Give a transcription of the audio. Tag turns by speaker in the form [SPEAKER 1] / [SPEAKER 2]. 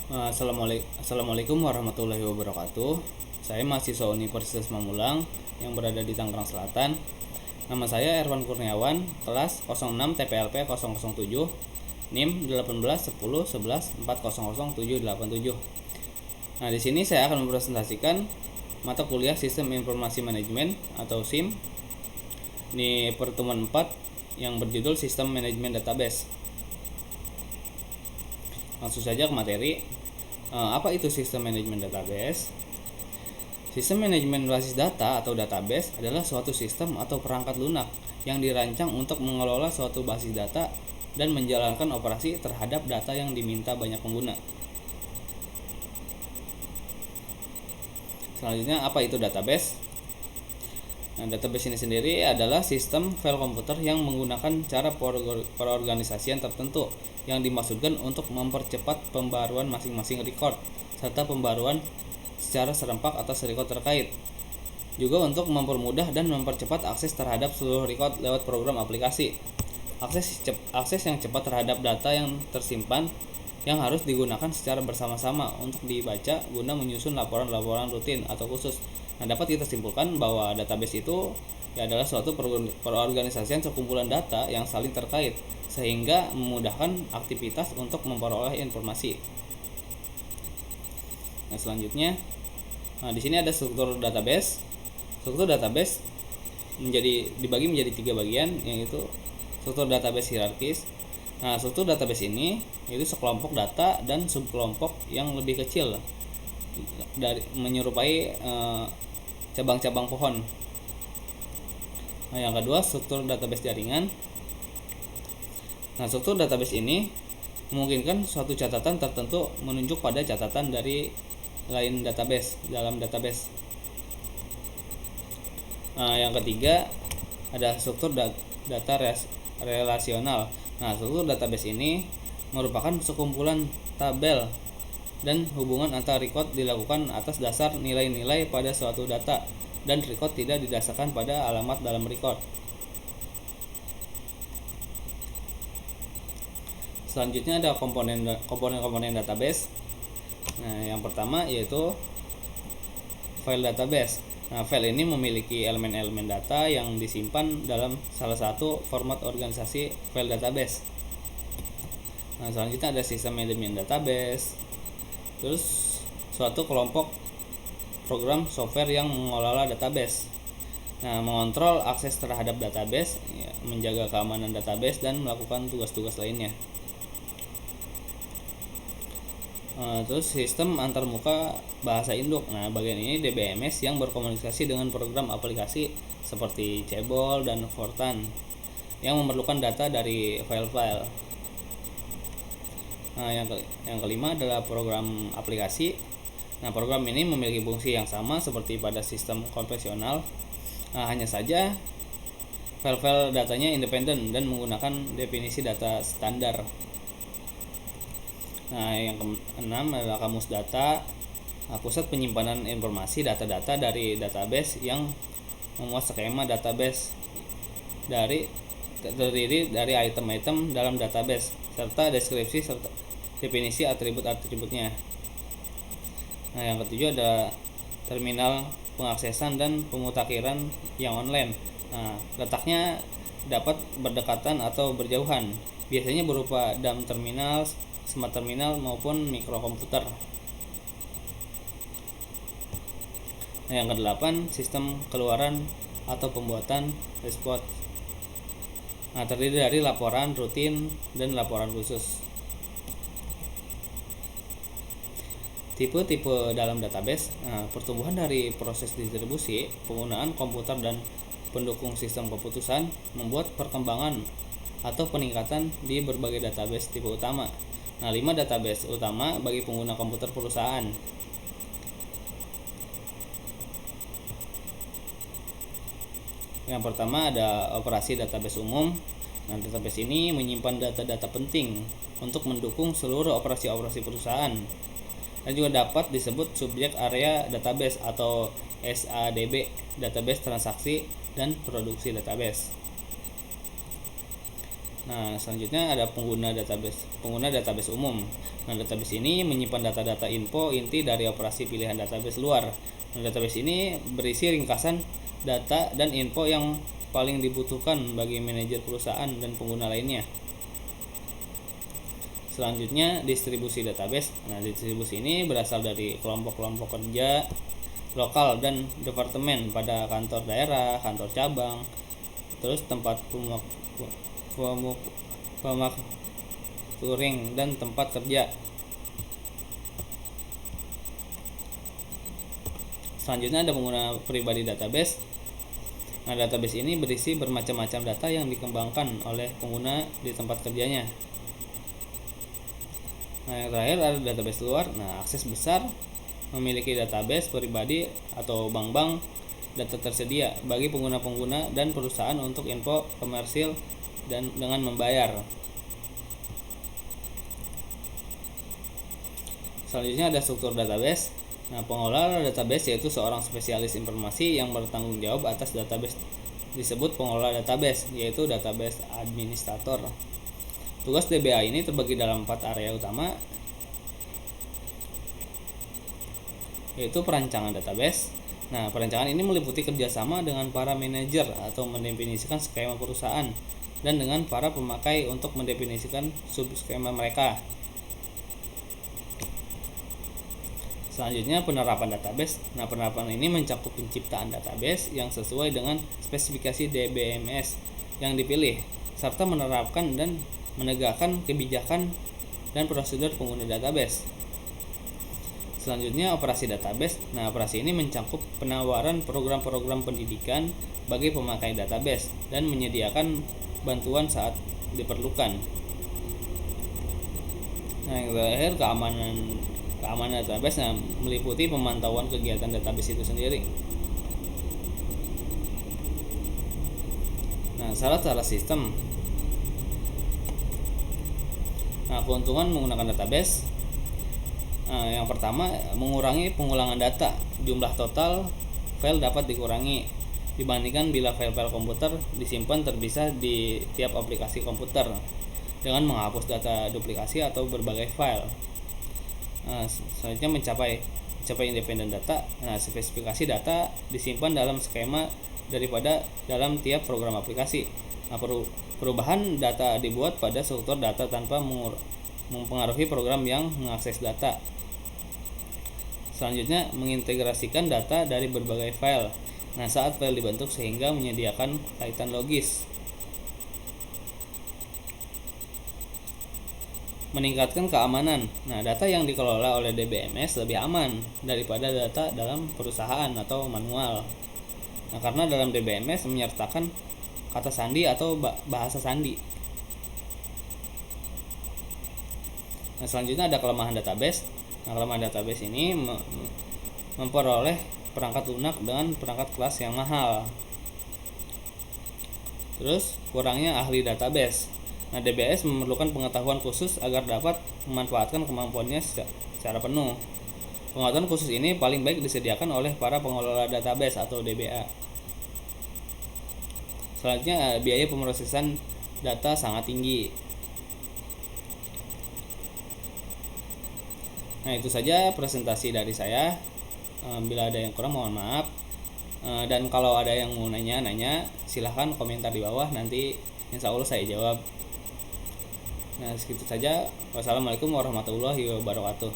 [SPEAKER 1] Assalamualaikum warahmatullahi wabarakatuh. Saya mahasiswa Universitas Mamulang yang berada di Tangerang Selatan. Nama saya Erwan Kurniawan, kelas 06 TPLP 007, NIM 181011400787. Nah, di sini saya akan mempresentasikan mata kuliah Sistem Informasi Manajemen atau SIM di pertemuan 4 yang berjudul Sistem Manajemen Database. Langsung saja ke materi. Apa itu sistem manajemen database? Sistem manajemen basis data atau database adalah suatu sistem atau perangkat lunak yang dirancang untuk mengelola suatu basis data dan menjalankan operasi terhadap data yang diminta banyak pengguna. Selanjutnya, apa itu database? Nah, database ini sendiri adalah sistem file komputer yang menggunakan cara perorganisasian tertentu yang dimaksudkan untuk mempercepat pembaruan masing-masing record serta pembaruan secara serempak atas record terkait. Juga untuk mempermudah dan mempercepat akses terhadap seluruh record lewat program aplikasi. Akses yang cepat terhadap data yang tersimpan yang harus digunakan secara bersama-sama untuk dibaca guna menyusun laporan-laporan rutin atau khusus. Nah, dapat kita simpulkan bahwa database itu adalah suatu perorganisasian sekumpulan data yang saling terkait sehingga memudahkan aktivitas untuk memperoleh informasi. Nah, selanjutnya, di sini ada struktur database. Struktur database dibagi menjadi 3 bagian, yaitu struktur database hierarkis. Nah, struktur database ini yaitu sekelompok data dan subkelompok yang lebih kecil menyerupai cabang-cabang pohon. Nah, yang kedua, struktur database jaringan. Nah, struktur database ini memungkinkan suatu catatan tertentu menunjuk pada catatan dari lain database dalam database. Nah, yang ketiga, ada struktur data relasional. Nah, struktur database ini merupakan sekumpulan tabel dan hubungan antar record dilakukan atas dasar nilai-nilai pada suatu data dan record tidak didasarkan pada alamat dalam record. Selanjutnya ada komponen database. Nah, yang pertama yaitu file database. Nah, file ini memiliki elemen-elemen data yang disimpan dalam salah satu format organisasi file database. Nah, selanjutnya ada sistem manajemen database. Terus suatu kelompok program software yang mengelola database. Nah, mengontrol akses terhadap database, menjaga keamanan database dan melakukan tugas-tugas lainnya. Terus sistem antarmuka bahasa induk. Nah, bagian ini DBMS yang berkomunikasi dengan program aplikasi seperti Cebol dan Fortran yang memerlukan data dari file-file. Nah, yang kelima adalah program aplikasi. Nah, program ini memiliki fungsi yang sama seperti pada sistem konvensional. Nah, hanya saja file-file datanya independen dan menggunakan definisi data standar. Nah, yang keenam adalah kamus data. Nah, pusat penyimpanan informasi data-data dari database yang memuat skema database terdiri dari item-item dalam database serta deskripsi serta definisi atribut-atributnya. Nah, yang ketujuh ada terminal pengaksesan dan pemutakhiran yang online. Nah, letaknya dapat berdekatan atau berjauhan, biasanya berupa dumb terminal, smart terminal maupun mikrokomputer. Nah, yang kedelapan, sistem keluaran atau pembuatan report. Nah, terdiri dari laporan rutin dan laporan khusus. Tipe-tipe dalam database. Nah, pertumbuhan dari proses distribusi, penggunaan komputer dan pendukung sistem keputusan membuat perkembangan atau peningkatan di berbagai database tipe utama. Nah, 5 database utama bagi pengguna komputer perusahaan. Yang pertama ada operasi database umum. Nah, database ini menyimpan data-data penting untuk mendukung seluruh operasi-operasi perusahaan dan juga dapat disebut subjek area database atau SADB, database transaksi dan produksi database. Nah, selanjutnya ada pengguna database umum. Nah, database ini menyimpan data-data info inti dari operasi pilihan database luar. Nah, database ini berisi ringkasan data dan info yang paling dibutuhkan bagi manajer perusahaan dan pengguna lainnya. Selanjutnya, distribusi database. Nah, distribusi ini berasal dari kelompok-kelompok kerja lokal dan departemen pada kantor daerah, kantor cabang, terus tempat pemakzuling dan tempat kerja. Selanjutnya ada pengguna pribadi database. Nah, database ini berisi bermacam-macam data yang dikembangkan oleh pengguna di tempat kerjanya. Nah, yang terakhir ada database luar. Nah, akses besar memiliki database pribadi atau bank-bank data tersedia bagi pengguna-pengguna dan perusahaan untuk info komersil dan dengan membayar. Selanjutnya ada struktur database. Nah, pengelola database yaitu seorang spesialis informasi yang bertanggung jawab atas database disebut pengelola database, yaitu database administrator. Tugas DBA ini terbagi dalam 4 area utama, yaitu perancangan database. Nah, perancangan ini meliputi kerjasama dengan para manajer atau mendefinisikan skema perusahaan dan dengan para pemakai untuk mendefinisikan subskema mereka. Selanjutnya penerapan database. Nah, penerapan ini mencakup penciptaan database yang sesuai dengan spesifikasi DBMS yang dipilih, serta menerapkan dan menegakkan kebijakan dan prosedur pengguna database. Selanjutnya operasi database. Nah, operasi ini mencakup penawaran program-program pendidikan bagi pemakai database dan menyediakan bantuan saat diperlukan. Nah, yang terakhir keamanan database. Nah, meliputi pemantauan kegiatan database itu sendiri. Nah, syarat-syarat sistem. Nah, keuntungan menggunakan database. Yang pertama, mengurangi pengulangan data. Jumlah total file dapat dikurangi dibandingkan bila file-file komputer disimpan terpisah di tiap aplikasi komputer dengan menghapus data duplikasi atau berbagai file. Selanjutnya mencapai independen data. Nah, spesifikasi data disimpan dalam skema daripada dalam tiap program aplikasi. Nah, perubahan data dibuat pada struktur data tanpa mempengaruhi program yang mengakses data. Selanjutnya, mengintegrasikan data dari berbagai file. Nah, saat file dibentuk sehingga menyediakan kaitan logis. Meningkatkan keamanan. Nah, data yang dikelola oleh DBMS lebih aman daripada data dalam perusahaan atau manual. Nah, karena dalam DBMS menyertakan kata sandi atau bahasa sandi. Nah, selanjutnya ada kelemahan database. Nah, kelemahan database ini memperoleh perangkat lunak dengan perangkat kelas yang mahal. Terus kurangnya ahli database. Nah, DBS memerlukan pengetahuan khusus agar dapat memanfaatkan kemampuannya secara penuh. Pengetahuan khusus ini paling baik disediakan oleh para pengelola database atau DBA. Selanjutnya, biaya pemrosesan data sangat tinggi. Nah, itu saja presentasi dari saya. Bila ada yang kurang mohon maaf. Dan kalau ada yang mau nanya silahkan komentar di bawah, nanti insya Allah saya jawab. Nah, segitu saja. Wassalamualaikum warahmatullahi wabarakatuh.